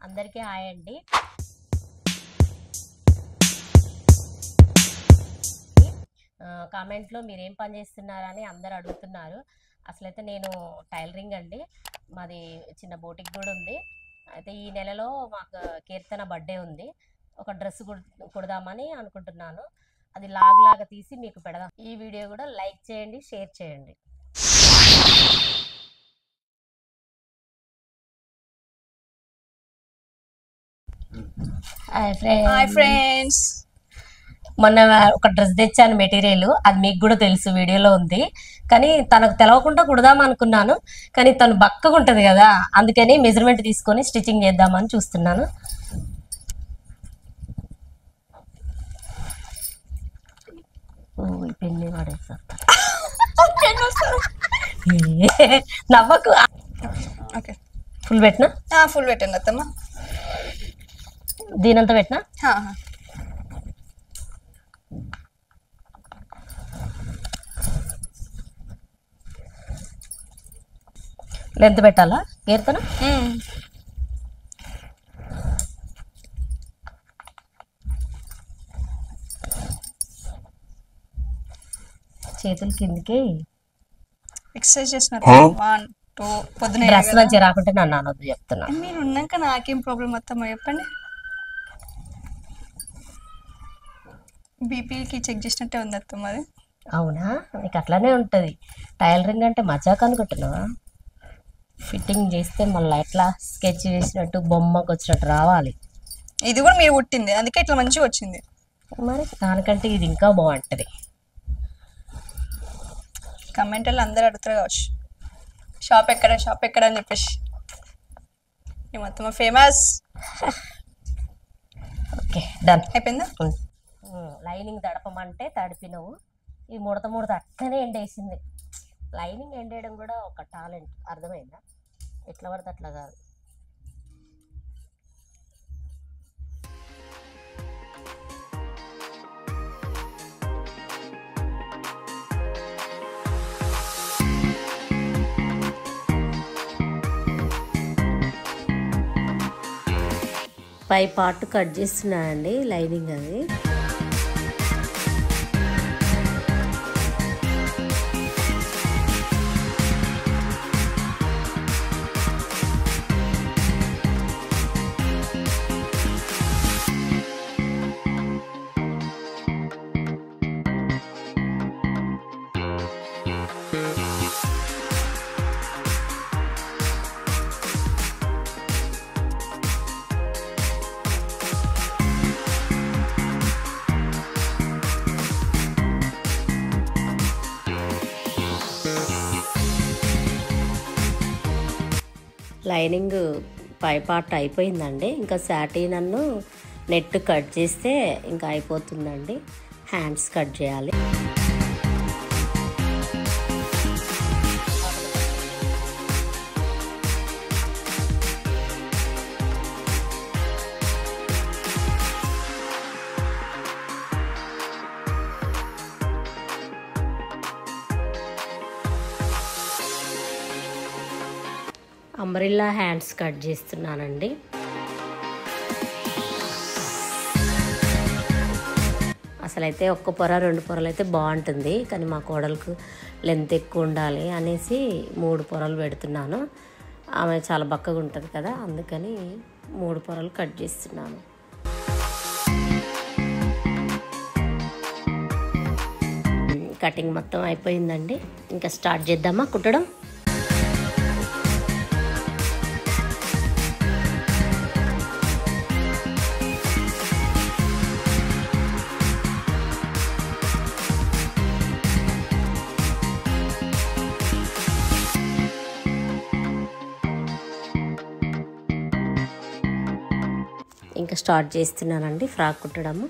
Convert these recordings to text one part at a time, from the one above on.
అందరికీ హాయ్ అండి. కామెంట్లో మీరేం పని చేస్తున్నారని అందరు అడుగుతున్నారు. అసలైతే నేను టైలరింగ్ అండి. మాది చిన్న బోటిక్ కూడా ఉంది. అయితే ఈ నెలలో మాకు కీర్తన బర్త్డే ఉంది. ఒక డ్రెస్ కుడదామని అనుకుంటున్నాను. అది లాగా తీసి మీకు పెడదాం. ఈ వీడియో కూడా లైక్ చేయండి, షేర్ చేయండి. Hi friends. మొన్న ఒక డ్రెస్ తెచ్చాను మెటీరియల్, అది మీకు కూడా తెలుసు, వీడియోలో ఉంది. కానీ తనకు తెలవకుండా కుడదాం అనుకున్నాను, కానీ తను బక్కగా ఉంటుంది కదా, అందుకని మెజర్మెంట్ తీసుకొని స్టిచ్చింగ్ చేద్దామని చూస్తున్నాను. పెన్ని వాడేసా నవ్వకు. ఓకే, ఫుల్ పెట్టినా? ఫుల్ పెట్టండి అత్తమ్మ. దీనంతా పెట్టినా? లెంత్ పెట్టాలా కీర్తన? చేతులు కిందకి ఎక్సర్సైజ్ చేస్తున్నారు. 1 2 పొద్దున డ్రెస్ మంచిగా రాకుంటే నన్ను అనొద్దు చెప్తున్నా. మీరు ఉన్నాక నాకేం ప్రాబ్లం అత్తమ్మ చెప్పండి. బీపీకి చెక్ చేసినట్టే ఉంది అత్తమ్మ అది. అవునా? నీకు అట్లానే ఉంటుంది. టైలరింగ్ అంటే మజాక్ అనుకుంటున్నావా? ఫిట్టింగ్ చేస్తే మళ్ళీ ఎట్లా స్కెచ్ వేసినట్టు బొమ్మకు వచ్చినట్టు రావాలి. ఇది కూడా మీరు పుట్టింది, అందుకే ఇట్లా మంచిగా వచ్చింది. మరి దానికంటే ఇది ఇంకా బాగుంటుంది. కమెంట్లో అందరూ అడుగుతారు కావచ్చు, షాప్ ఎక్కడ అని చెప్పేసి. ఈ మొత్తం ఫేమస్. Okay, done. అయిపోయిందా? లైనింగ్ తడపమంటే తడిపినవు. ఈ ముడత అట్లనే ఎండేసింది. లైనింగ్ ఎండేయడం కూడా ఒక టాలెంట్, అర్థమైందా? ఎట్లా పడితే అట్లా కాదు. పై పార్ట్ కట్ చేస్తున్నానండి, లైనింగ్ అది. లైనింగ్ పై పార్ట్ అయిపోయిందండి. ఇంకా సాటిన్ అన్ను నెట్ కట్ చేస్తే ఇంకా అయిపోతుందండి. హ్యాండ్స్ కట్ చేయాలి. అంబ్రెల్లా హ్యాండ్స్ కట్ చేస్తున్నానండి. అసలైతే ఒక్క పొర 2 పొరలు అయితే బాగుంటుంది, కానీ మా కోడలకు లెంత్ ఎక్కువ ఉండాలి అనేసి 3 పొరలు పెడుతున్నాను. ఆమె చాలా బక్కగా ఉంటుంది కదా, అందుకని 3 పొరలు కట్ చేస్తున్నాను. కటింగ్ మొత్తం అయిపోయిందండి. ఇంకా స్టార్ట్ చేద్దామా కుట్టడం? ఇంకా స్టార్ట్ చేస్తున్నానండి ఫ్రాక్ కుట్టడము.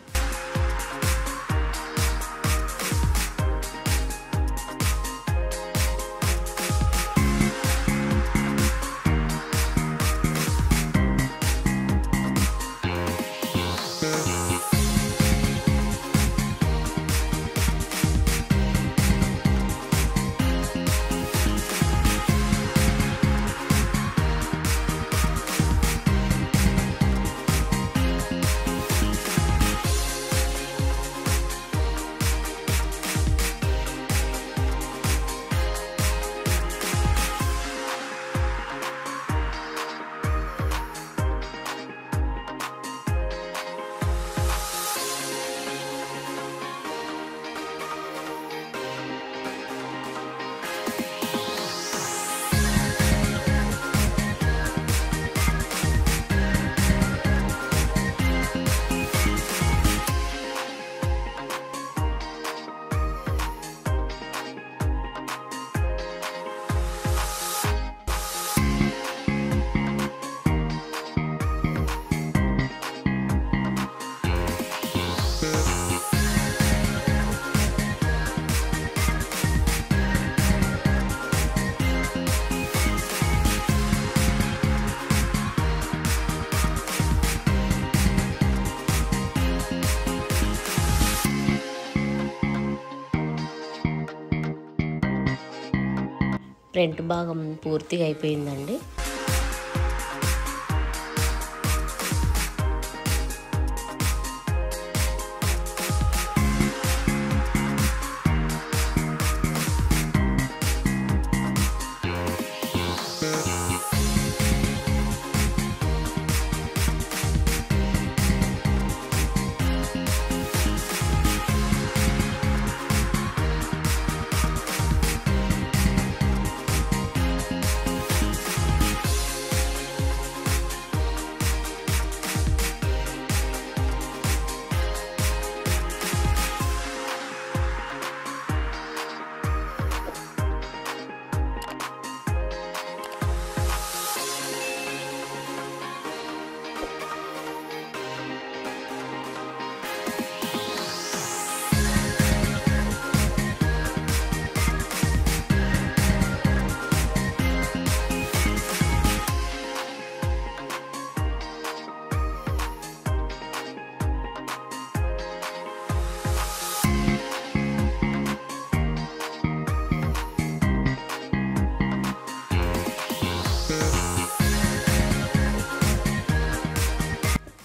ఫ్రంట్ భాగం పూర్తిగా అయిపోయిందండి.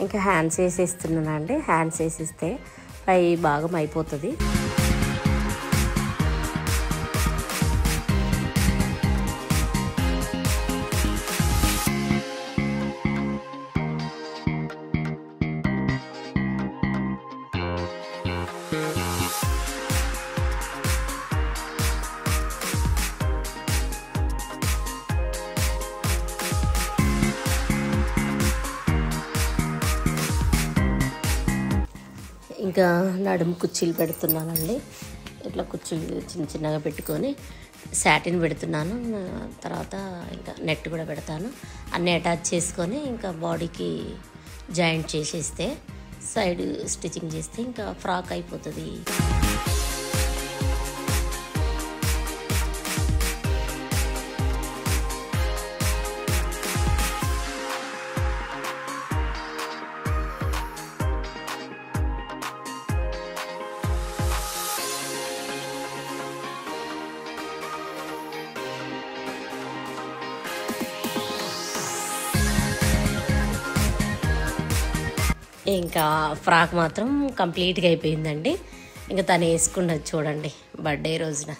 ఇంకా హ్యాండ్స్ వేసేస్తున్నానండి. హ్యాండ్స్ వేసిస్తే పై భాగం అయిపోతుంది. ఇంకా నడుము కుర్చీలు పెడుతున్నానండి. ఇట్లా కుర్చీలు చిన్న చిన్నగా పెట్టుకొని సాటిన్ పెడుతున్నాను. తర్వాత ఇంకా నెట్ కూడా పెడతాను. అన్నీ అటాచ్ చేసుకొని ఇంకా బాడీకి జాయింట్ చేసేస్తే సైడ్ స్టిచ్చింగ్ చేస్తే ఇంకా ఫ్రాక్ అయిపోతుంది. ఇంకా ఫ్రాక్ మాత్రం కంప్లీట్గా అయిపోయిందండి. ఇంకా తను వేసుకున్నది చూడండి బర్త్డే రోజున.